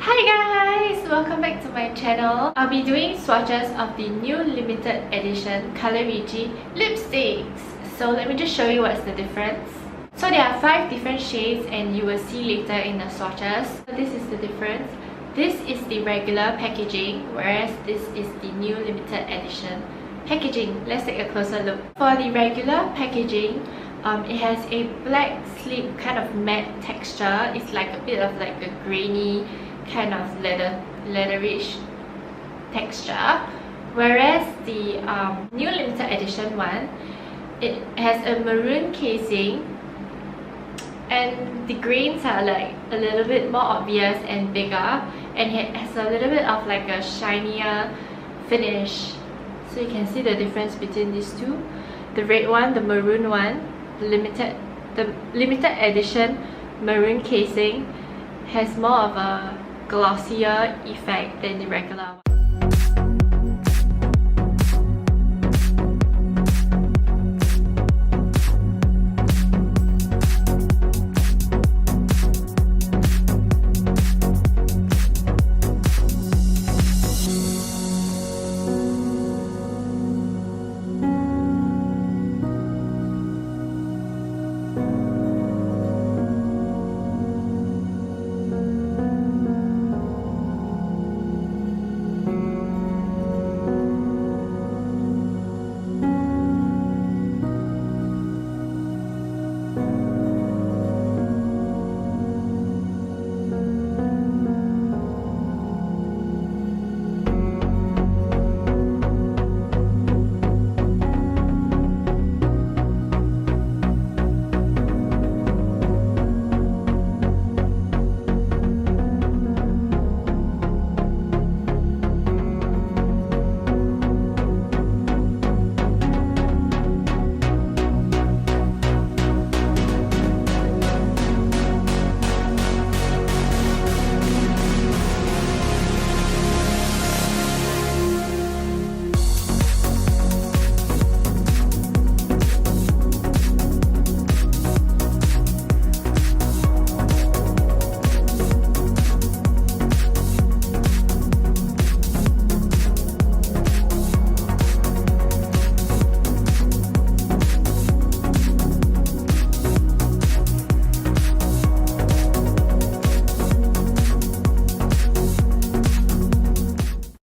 Hi guys! Welcome back to my channel. I'll be doing swatches of the new limited edition Color RICHE lipsticks. So let me just show you what's the difference. So there are 5 different shades and you will see later in the swatches. So this is the difference. This is the regular packaging, whereas this is the new limited edition packaging. Let's take a closer look. For the regular packaging, it has a black sleek kind of matte texture. It's like a bit of like a grainy kind of leatherish texture, whereas the new limited edition one, it has a maroon casing and the grains are like a little bit more obvious and bigger, and it has a little bit of like a shinier finish. So you can see the difference between these two. The red one, the maroon one, the limited edition maroon casing has more of a glossier effect than the regular one.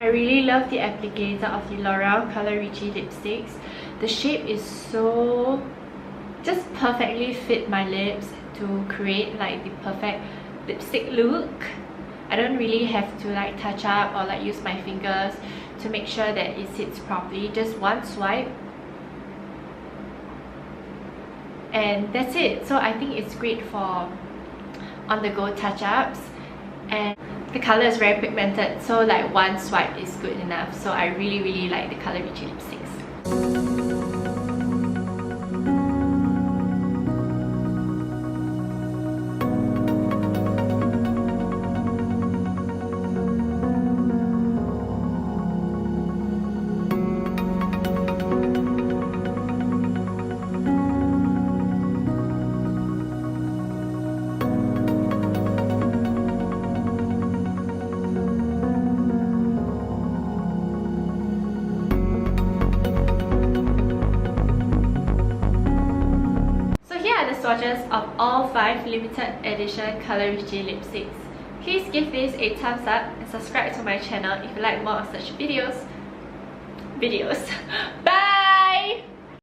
I really love the applicator of the L'Oreal Color RICHE lipsticks. The shape is so just perfectly fit my lips to create like the perfect lipstick look. I don't really have to like touch up or like use my fingers to make sure that it sits properly. Just one swipe and that's it. So I think it's great for on-the-go touch-ups, and the color is very pigmented, so like one swipe is good enough. So I really like the Color RICHE lipsticks. Swatches of all 5 limited edition Color RICHE lipsticks. Please give this a thumbs up and subscribe to my channel if you like more of such videos. Bye!